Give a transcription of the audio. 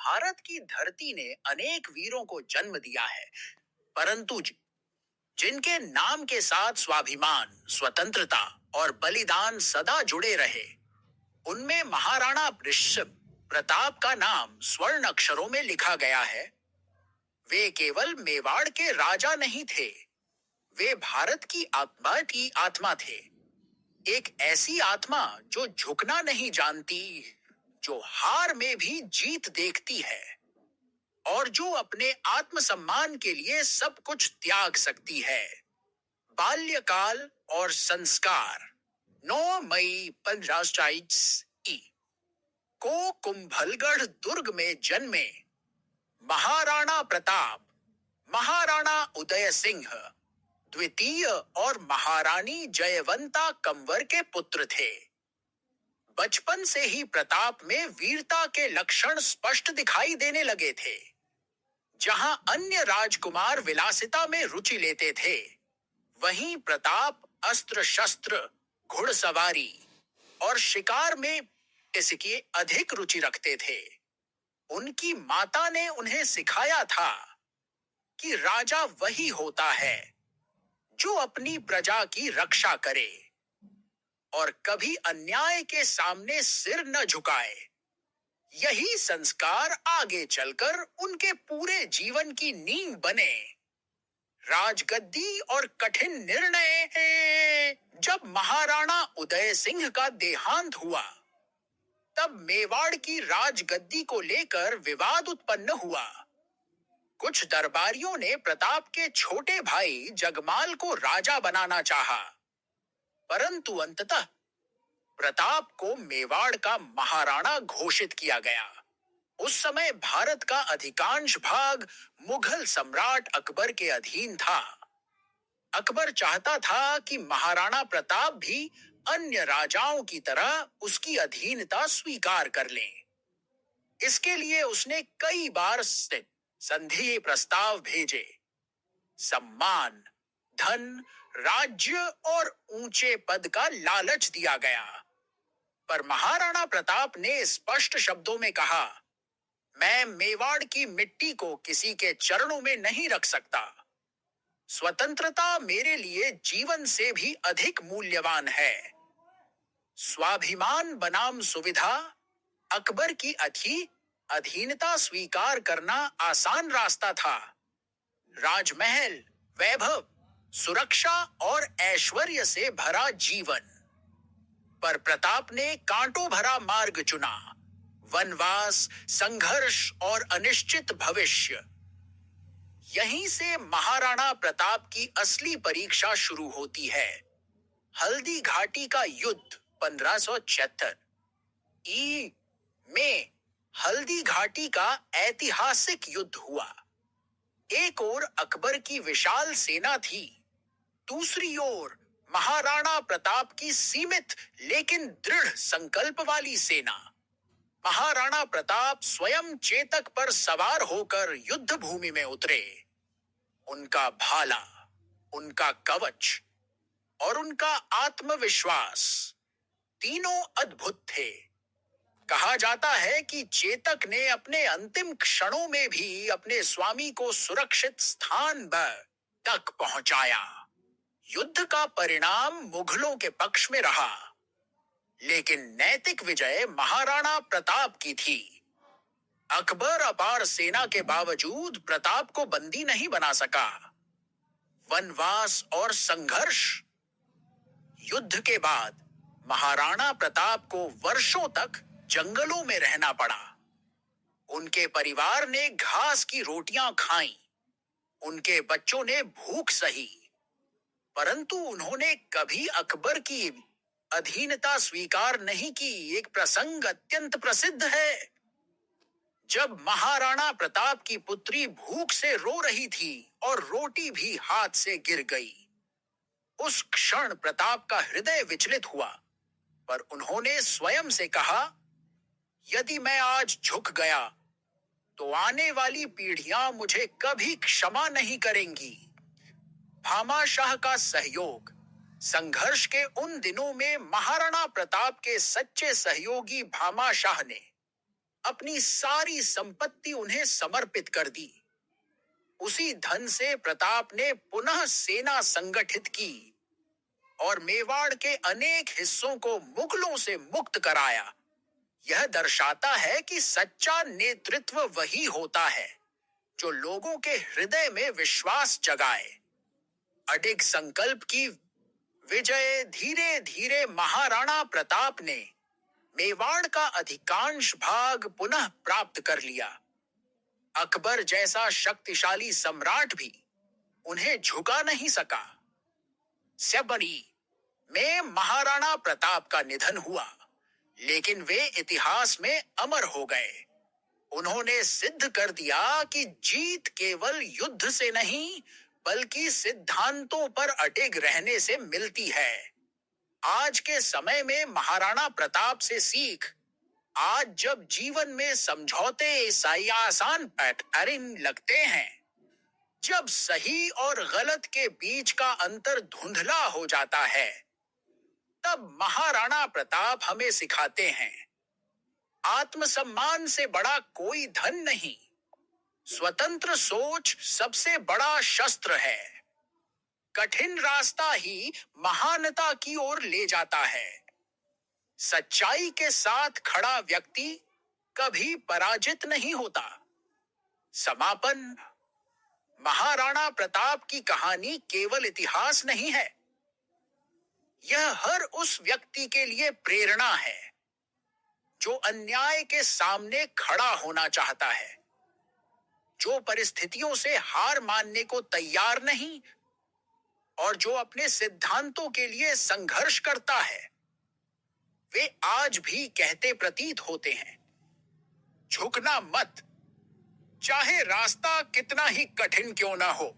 भारत की धरती ने अनेक वीरों को जन्म दिया है, परंतु जिनके नाम के साथ स्वाभिमान, स्वतंत्रता और बलिदान सदा जुड़े रहे, उनमें महाराणा ऋषभ प्रताप का नाम स्वर्ण अक्षरों में लिखा गया है। वे केवल मेवाड़ के राजा नहीं थे, वे भारत की आत्मा थे। एक ऐसी आत्मा जो झुकना नहीं जानती, जो हार में भी जीत देखती है और जो अपने आत्मसम्मान के लिए सब कुछ त्याग सकती है। बाल्यकाल और संस्कार। 9 मई 1540 को कुंभलगढ़ दुर्ग में जन्मे महाराणा प्रताप, महाराणा उदय सिंह द्वितीय और महारानी जयवंता कंवर के पुत्र थे। बचपन से ही प्रताप में वीरता के लक्षण स्पष्ट दिखाई देने लगे थे। जहां अन्य राजकुमार विलासिता में रुचि लेते थे, वहीं प्रताप अस्त्र शस्त्र, घुड़सवारी और शिकार में इसकी अधिक रुचि रखते थे। उनकी माता ने उन्हें सिखाया था कि राजा वही होता है जो अपनी प्रजा की रक्षा करे और कभी अन्याय के सामने सिर न झुकाए। यही संस्कार आगे चलकर उनके पूरे जीवन की नींव बने। राजगद्दी और कठिन निर्णय। जब महाराणा उदय सिंह का देहांत हुआ, तब मेवाड़ की राजगद्दी को लेकर विवाद उत्पन्न हुआ। कुछ दरबारियों ने प्रताप के छोटे भाई जगमाल को राजा बनाना चाहा, परंतु अंततः प्रताप को मेवाड़ का महाराणा घोषित किया गया। उस समय भारत का अधिकांश भाग मुगल सम्राट अकबर के अधीन था। अकबर चाहता था कि महाराणा प्रताप भी अन्य राजाओं की तरह उसकी अधीनता स्वीकार कर लें। इसके लिए उसने कई बार संधि प्रस्ताव भेजे। सम्मान, धन, राज्य और ऊंचे पद का लालच दिया गया, पर महाराणा प्रताप ने स्पष्ट शब्दों में कहा, मैं मेवाड़ की मिट्टी को किसी के चरणों में नहीं रख सकता। स्वतंत्रता मेरे लिए जीवन से भी अधिक मूल्यवान है। स्वाभिमान बनाम सुविधा। अकबर की अधीनता स्वीकार करना आसान रास्ता था। राजमहल, वैभव, सुरक्षा और ऐश्वर्य से भरा जीवन। पर प्रताप ने कांटों भरा मार्ग चुना। वनवास, संघर्ष और अनिश्चित भविष्य। यहीं से महाराणा प्रताप की असली परीक्षा शुरू होती है। हल्दी घाटी का युद्ध 1576 में हल्दी घाटी का ऐतिहासिक युद्ध हुआ। एक ओर अकबर की विशाल सेना थी, दूसरी ओर महाराणा प्रताप की सीमित लेकिन दृढ़ संकल्प वाली सेना। महाराणा प्रताप स्वयं चेतक पर सवार होकर युद्ध भूमि में उतरे। उनका भाला, उनका कवच और उनका आत्मविश्वास, तीनों अद्भुत थे। कहा जाता है कि चेतक ने अपने अंतिम क्षणों में भी अपने स्वामी को सुरक्षित स्थान तक पहुंचाया। युद्ध का परिणाम मुगलों के पक्ष में रहा, लेकिन नैतिक विजय महाराणा प्रताप की थी। अकबर अपार सेना के बावजूद प्रताप को बंदी नहीं बना सका। वनवास और संघर्ष। युद्ध के बाद महाराणा प्रताप को वर्षों तक जंगलों में रहना पड़ा। उनके परिवार ने घास की रोटियां खाईं, उनके बच्चों ने भूख सही, परंतु उन्होंने कभी अकबर की अधीनता स्वीकार नहीं की। एक प्रसंग अत्यंत प्रसिद्ध है। जब महाराणा प्रताप की पुत्री भूख से रो रही थी और रोटी भी हाथ से गिर गई, उस क्षण प्रताप का हृदय विचलित हुआ, पर उन्होंने स्वयं से कहा, यदि मैं आज झुक गया तो आने वाली पीढ़ियां मुझे कभी क्षमा नहीं करेंगी। भामाशाह का सहयोग। संघर्ष के उन दिनों में महाराणा प्रताप के सच्चे सहयोगी भामाशाह ने अपनी सारी संपत्ति उन्हें समर्पित कर दी। उसी धन से प्रताप ने पुनः सेना संगठित की और मेवाड़ के अनेक हिस्सों को मुगलों से मुक्त कराया। यह दर्शाता है कि सच्चा नेतृत्व वही होता है जो लोगों के हृदय में विश्वास जगाए। अडिग संकल्प की विजय धीरे धीरे महाराणा प्रताप ने मेवाड़ का अधिकांश भाग पुनः प्राप्त कर लिया। अकबर जैसा शक्तिशाली सम्राट भी उन्हें झुका नहीं सका। स्यबनी में महाराणा प्रताप का निधन हुआ, लेकिन वे इतिहास में अमर हो गए। उन्होंने सिद्ध कर दिया कि जीत केवल युद्ध से नहीं, बल्कि सिद्धांतों पर अडिग रहने से मिलती है। आज के समय में महाराणा प्रताप से सीख, आज जब जीवन में समझौते सही आसान पैटर्न लगते हैं, जब सही और गलत के बीच का अंतर धुंधला हो जाता है, तब महाराणा प्रताप हमें सिखाते हैं, आत्मसम्मान से बड़ा कोई धन नहीं, स्वतंत्र सोच सबसे बड़ा शस्त्र है। कठिन रास्ता ही महानता की ओर ले जाता है। सच्चाई के साथ खड़ा व्यक्ति कभी पराजित नहीं होता। समापन, महाराणा प्रताप की कहानी केवल इतिहास नहीं है, यह हर उस व्यक्ति के लिए प्रेरणा है जो अन्याय के सामने खड़ा होना चाहता है, जो परिस्थितियों से हार मानने को तैयार नहीं और जो अपने सिद्धांतों के लिए संघर्ष करता है। वे आज भी कहते प्रतीत होते हैं, झुकना मत, चाहे रास्ता कितना ही कठिन क्यों ना हो।